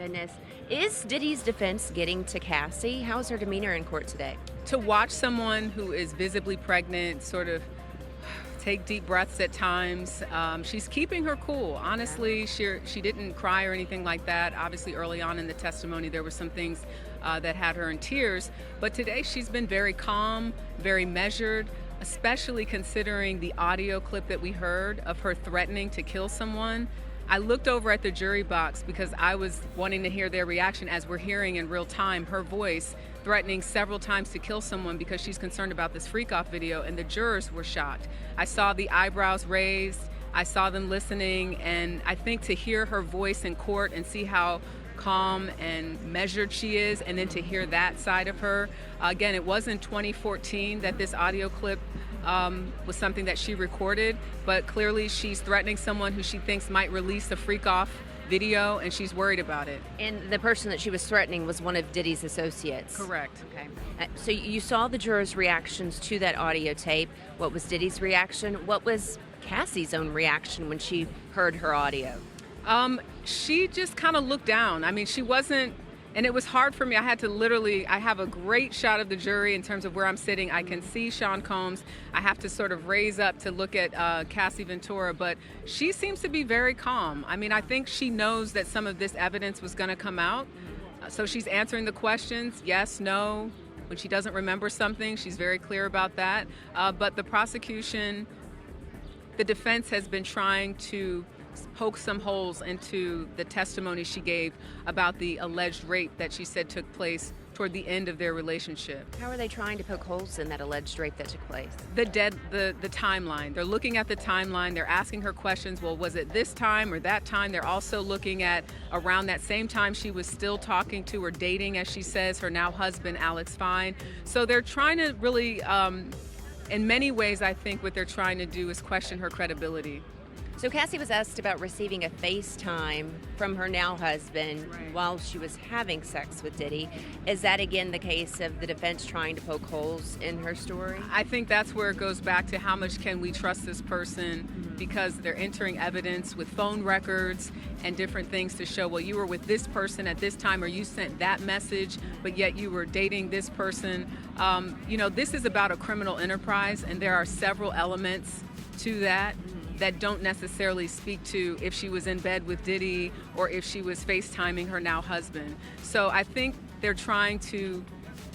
Goodness. Is Diddy's defense getting to Cassie? How's her demeanor in court today? To watch someone who is visibly pregnant sort of take deep breaths at times, she's keeping her cool. Honestly, she didn't cry or anything like that. Obviously, early on in the testimony, there were some things that had her in tears. But today, she's been very calm, very measured, especially considering the audio clip that we heard of her threatening to kill someone. I looked over at the jury box because I was wanting to hear their reaction as we're hearing in real time her voice threatening several times to kill someone because she's concerned about this freak-off video, and the jurors were shocked. I saw the eyebrows raised, I saw them listening, and I think to hear her voice in court and see how calm and measured she is, and then to hear that side of her. Again, it was in 2014 that this audio clip was something that she recorded, but clearly she's threatening someone who she thinks might release a freak-off video, and she's worried about it. And the person that she was threatening was one of Diddy's associates. Correct. Okay. So you saw the jurors' reactions to that audio tape. What was Diddy's reaction? What was Cassie's own reaction when she heard her audio? She just kind of looked down. I mean, she wasn't, and it was hard for me. I have a great shot of the jury in terms of where I'm sitting. I can see Sean Combs. I have to sort of raise up to look at Cassie Ventura, but she seems to be very calm. I mean, I think she knows that some of this evidence was going to come out. So she's answering the questions, yes, no. When she doesn't remember something, she's very clear about that. But the prosecution, the defense has been trying to poke some holes into the testimony she gave about the alleged rape that she said took place toward the end of their relationship. How are they trying to poke holes in that alleged rape that took place? The timeline. They're looking at the timeline. They're asking her questions. Well, was it this time or that time? They're also looking at around that same time she was still talking to or dating, as she says, her now husband, Alex Fine. So they're trying to really, in many ways, I think what they're trying to do is question her credibility. So Cassie was asked about receiving a FaceTime from her now husband while she was having sex with Diddy. Is that again the case of the defense trying to poke holes in her story? I think that's where it goes back to how much can we trust this person, because they're entering evidence with phone records and different things to show, well, you were with this person at this time, or you sent that message, but yet you were dating this person. This is about a criminal enterprise, and there are several elements to that don't necessarily speak to if she was in bed with Diddy or if she was FaceTiming her now husband. So I think they're trying to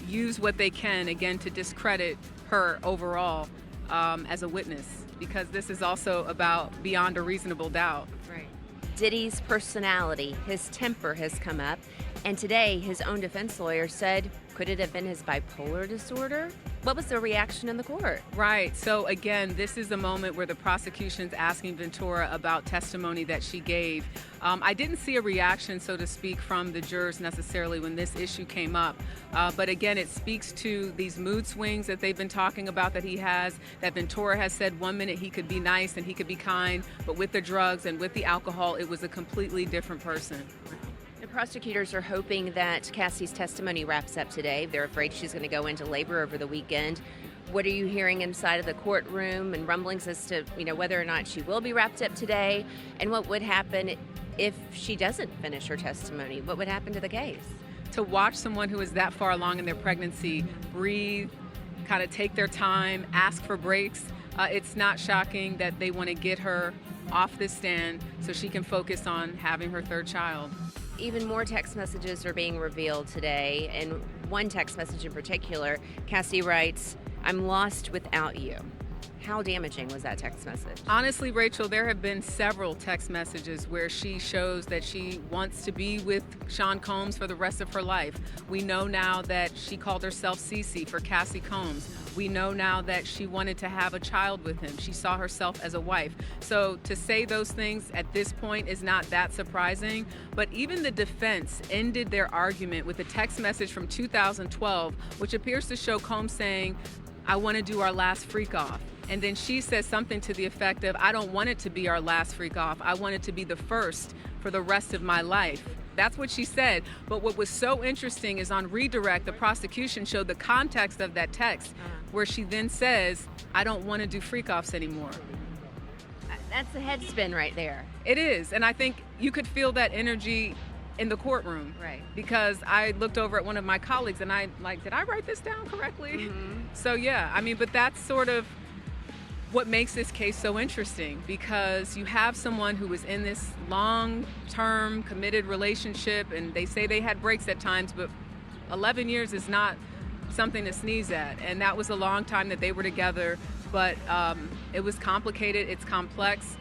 use what they can, again, to discredit her overall as a witness, because this is also about beyond a reasonable doubt. Right. Diddy's personality, his temper has come up, and today his own defense lawyer said, could it have been his bipolar disorder? What was the reaction in the court? Right. So again, this is a moment where the prosecution's asking Ventura about testimony that she gave. I didn't see a reaction, so to speak, from the jurors necessarily when this issue came up. But again, it speaks to these mood swings that they've been talking about that he has, that Ventura has said 1 minute he could be nice and he could be kind, but with the drugs and with the alcohol, it was a completely different person. The prosecutors are hoping that Cassie's testimony wraps up today. They're afraid she's going to go into labor over the weekend. What are you hearing inside of the courtroom and rumblings as to, whether or not she will be wrapped up today, and what would happen if she doesn't finish her testimony? What would happen to the case? To watch someone who is that far along in their pregnancy breathe, kind of take their time, ask for breaks, it's not shocking that they want to get her off this stand so she can focus on having her third child. Even more text messages are being revealed today, and one text message in particular, Cassie writes, "I'm lost without you." How damaging was that text message? Honestly, Rachel, there have been several text messages where she shows that she wants to be with Sean Combs for the rest of her life. We know now that she called herself Cece for Cassie Combs. We know now that she wanted to have a child with him. She saw herself as a wife. So to say those things at this point is not that surprising. But even the defense ended their argument with a text message from 2012, which appears to show Combs saying, "I want to do our last freak off." And then she says something to the effect of, "I don't want it to be our last freak off. I want it to be the first for the rest of my life." That's what she said. But what was so interesting is on redirect, the prosecution showed the context of that text where she then says, "I don't want to do freak offs anymore." That's the head spin right there. It is. And I think you could feel that energy in the courtroom. Right. Because I looked over at one of my colleagues and I like, did I write this down correctly? Mm-hmm. So yeah, I mean, but that's sort of what makes this case so interesting, because you have someone who was in this long-term committed relationship, and they say they had breaks at times, but 11 years is not something to sneeze at. And that was a long time that they were together, but it was complicated, it's complex.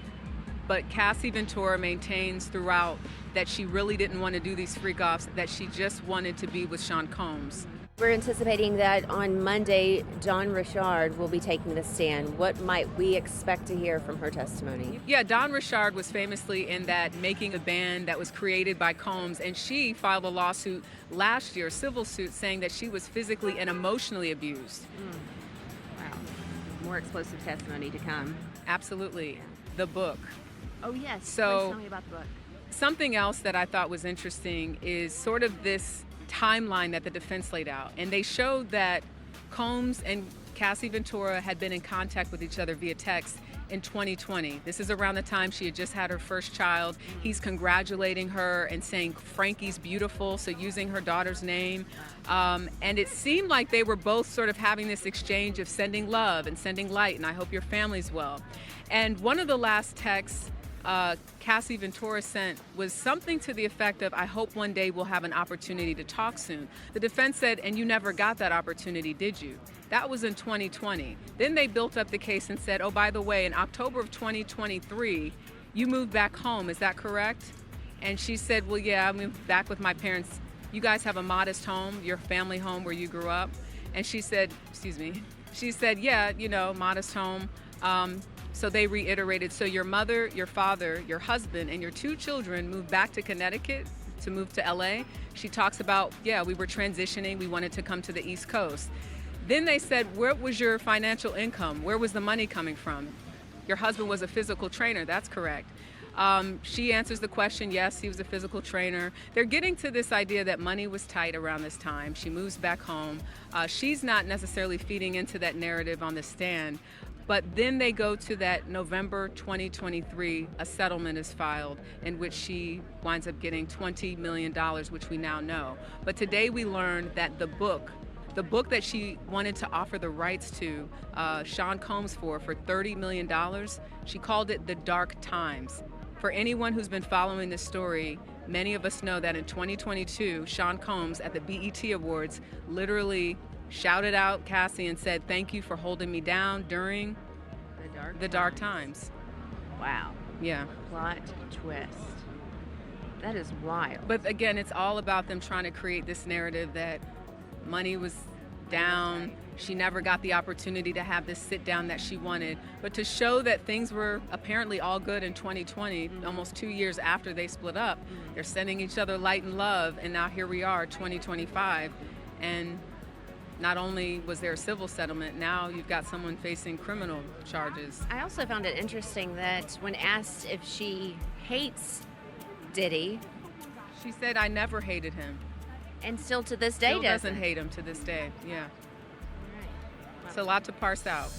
But Cassie Ventura maintains throughout that she really didn't want to do these freak-offs, that she just wanted to be with Sean Combs. We're anticipating that on Monday, Dawn Richard will be taking the stand. What might we expect to hear from her testimony? Yeah, Dawn Richard was famously in that Making a Band that was created by Combs, and she filed a lawsuit last year, a civil suit, saying that she was physically and emotionally abused. Wow. More explosive testimony to come. Absolutely. The book. Oh, yes. So- Please tell me about the book. Something else that I thought was interesting is sort of this timeline that the defense laid out. And they showed that Combs and Cassie Ventura had been in contact with each other via text in 2020. This is around the time she had just had her first child. He's congratulating her and saying Frankie's beautiful, so using her daughter's name. And it seemed like they were both sort of having this exchange of sending love and sending light, and I hope your family's well. And one of the last texts Cassie Ventura sent was something to the effect of, I hope one day we'll have an opportunity to talk soon. The defense said, and you never got that opportunity, did you? That was in 2020. Then they built up the case and said, oh, by the way, in October of 2023, you moved back home, is that correct? And she said, well, yeah, I moved back with my parents. You guys have a modest home, your family home where you grew up? And she said, she said, yeah, modest home. So they reiterated, so your mother, your father, your husband, and your 2 children moved back to Connecticut to move to LA. She talks about, yeah, we were transitioning, we wanted to come to the East Coast. Then they said, where was your financial income? Where was the money coming from? Your husband was a physical trainer, that's correct. She answers the question, yes, he was a physical trainer. They're getting to this idea that money was tight around this time. She moves back home. She's not necessarily feeding into that narrative on the stand. But then they go to that November 2023, a settlement is filed in which she winds up getting $20 million, which we now know. But today we learned that the book that she wanted to offer the rights to Sean Combs for $30 million, she called it The Dark Times. For anyone who's been following this story, many of us know that in 2022, Sean Combs at the BET Awards literally shouted out Cassie and said, thank you for holding me down during the dark times. Wow. Yeah. Plot twist. That is wild. But again, it's all about them trying to create this narrative that money was down. She never got the opportunity to have this sit down that she wanted. But to show that things were apparently all good in 2020, almost 2 years after they split up, they're sending each other light and love. And now here we are, 2025. And not only was there a civil settlement, now you've got someone facing criminal charges. I also found it interesting that when asked if she hates Diddy, She said, I never hated him. and still to this day Still doesn't hate him to this day. Yeah. Right. It's a lot to parse out.